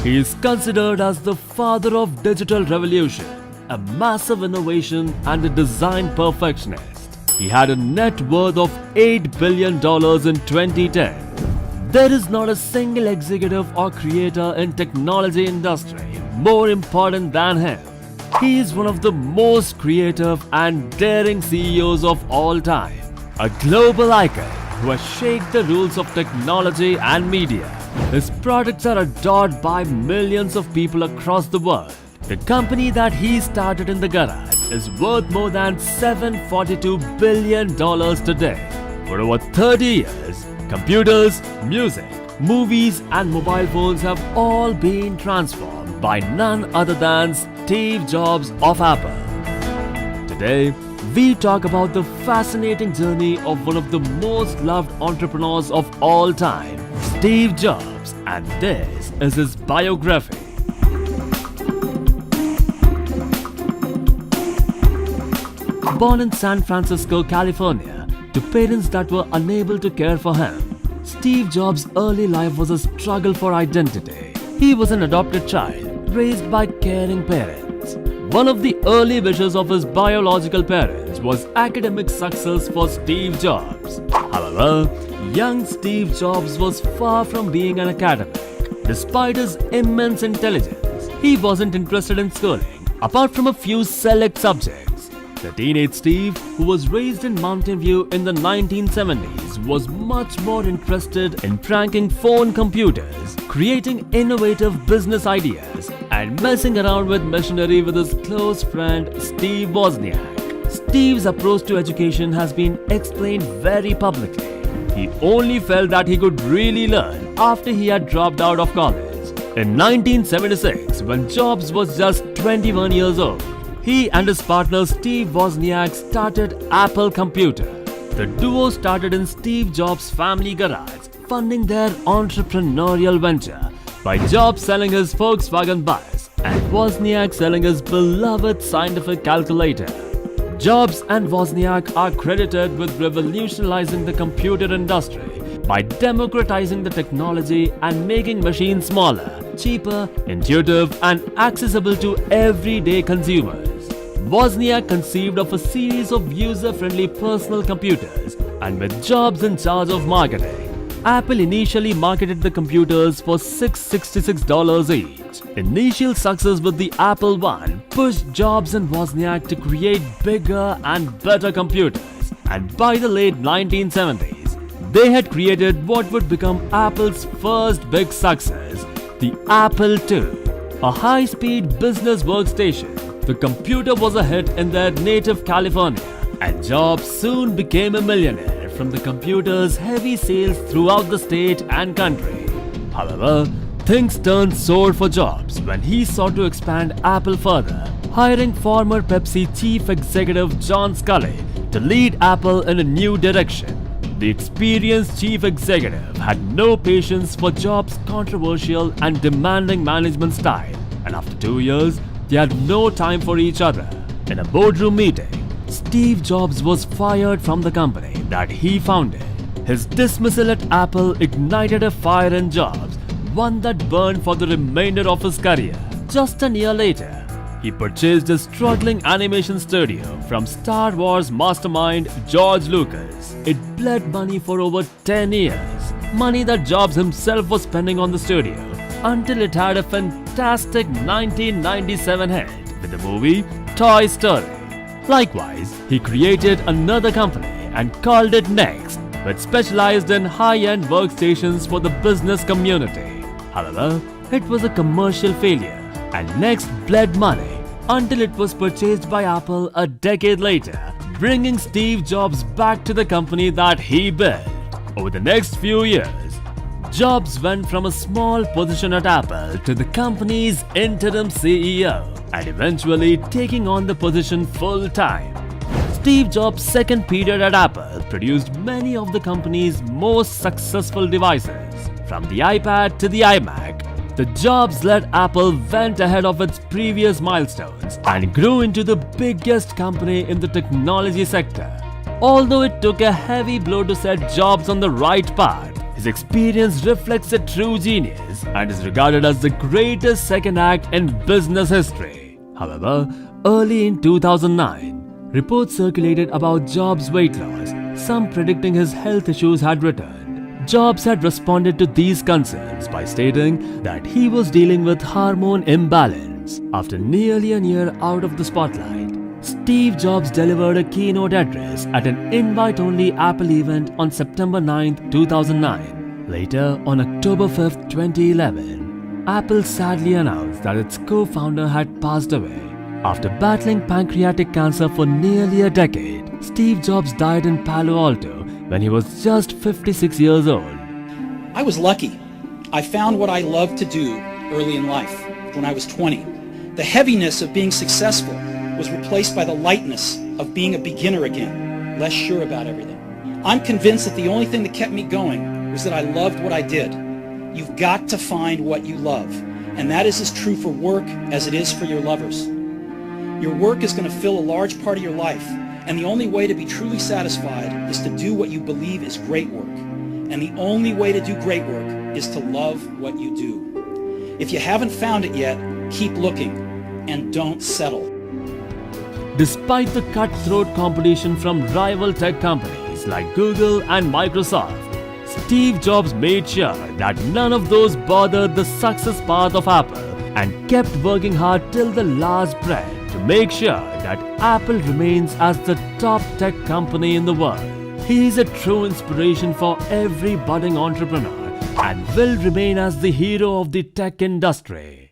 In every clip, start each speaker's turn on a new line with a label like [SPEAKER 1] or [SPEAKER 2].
[SPEAKER 1] He is considered as the father of digital revolution, a massive innovation and a design perfectionist. He had a net worth of $8 billion in 2010. There is not a single executive or creator in technology industry more important than him. He is one of the most creative and daring CEOs of all time, a global icon who has shaped the rules of technology and media. His products are adored by millions of people across the world. The company that he started in the garage is worth more than $742 billion today. For over 30 years, computers, music, movies and mobile phones have all been transformed by none other than Steve Jobs of Apple. Today, we talk about the fascinating journey of one of the most loved entrepreneurs of all time, Steve Jobs, and this is his biography. Born in San Francisco, California, to parents that were unable to care for him, Steve Jobs' early life was a struggle for identity. He was an adopted child, raised by caring parents. One of the early wishes of his biological parents was academic success for Steve Jobs. However, young Steve Jobs was far from being an academic. Despite his immense intelligence, he wasn't interested in schooling, apart from a few select subjects. The teenage Steve, who was raised in Mountain View in the 1970s, was much more interested in pranking phone computers, creating innovative business ideas, and messing around with machinery with his close friend Steve Wozniak. Steve's approach to education has been explained very publicly. He only felt that he could really learn after he had dropped out of college. In 1976, when Jobs was just 21 years old, he and his partner Steve Wozniak started Apple Computer. The duo started in Steve Jobs' family garage, funding their entrepreneurial venture by Jobs selling his Volkswagen bus and Wozniak selling his beloved scientific calculator. Jobs and Wozniak are credited with revolutionizing the computer industry by democratizing the technology and making machines smaller, cheaper, intuitive, and accessible to everyday consumers. Wozniak conceived of a series of user-friendly personal computers, and with Jobs in charge of marketing, Apple initially marketed the computers for $666 each. Initial success with the Apple I pushed Jobs and Wozniak to create bigger and better computers, and by the late 1970s, they had created what would become Apple's first big success, the Apple II, a high-speed business workstation. The computer was a hit in their native California, and Jobs soon became a millionaire from the computer's heavy sales throughout the state and country. However, things turned sour for Jobs when he sought to expand Apple further, hiring former Pepsi chief executive John Sculley to lead Apple in a new direction. The experienced chief executive had no patience for Jobs' controversial and demanding management style, and after 2 years, they had no time for each other. In a boardroom meeting, Steve Jobs was fired from the company that he founded. His dismissal at Apple ignited a fire in Jobs, one that burned for the remainder of his career. Just a year later, he purchased a struggling animation studio from Star Wars mastermind George Lucas. It bled money for over 10 years, money that Jobs himself was spending on the studio, until it had a fantastic 1997 hit with the movie Toy Story. Likewise, he created another company and called it Next, which specialized in high-end workstations for the business community. However, it was a commercial failure, and Next bled money until it was purchased by Apple a decade later, bringing Steve Jobs back to the company that he built. Over the next few years, Jobs went from a small position at Apple to the company's interim CEO and eventually taking on the position full-time. Steve Jobs' second period at Apple produced many of the company's most successful devices. From the iPad to the iMac, the Jobs-led Apple went ahead of its previous milestones and grew into the biggest company in the technology sector. Although it took a heavy blow to set Jobs on the right path, His experience reflects a true genius and is regarded as the greatest second act in business history. However, early in 2009, reports circulated about Jobs' weight loss, some predicting his health issues had returned. Jobs had responded to these concerns by stating that he was dealing with hormone imbalance. After nearly a year out of the spotlight, Steve Jobs delivered a keynote address at an invite-only Apple event on September 9, 2009. Later, on October 5, 2011, Apple sadly announced that its co-founder had passed away. After battling pancreatic cancer for nearly a decade, Steve Jobs died in Palo Alto when he was just 56 years old.
[SPEAKER 2] I was lucky. I found what I loved to do early in life, when I was 20. The heaviness of being successful was replaced by the lightness of being a beginner again, less sure about everything. I'm convinced that the only thing that kept me going was that I loved what I did. You've got to find what you love, and that is as true for work as it is for your lovers. Your work is going to fill a large part of your life, and the only way to be truly satisfied is to do what you believe is great work. And the only way to do great work is to love what you do. If you haven't found it yet, keep looking, and don't settle.
[SPEAKER 1] Despite the cutthroat competition from rival tech companies like Google and Microsoft, Steve Jobs made sure that none of those bothered the success path of Apple and kept working hard till the last breath to make sure that Apple remains as the top tech company in the world. He is a true inspiration for every budding entrepreneur and will remain as the hero of the tech industry.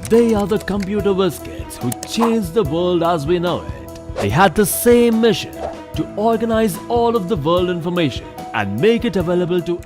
[SPEAKER 1] They are the computer whiz kids who changed the world as we know it. They had the same mission to organize all of the world information and make it available to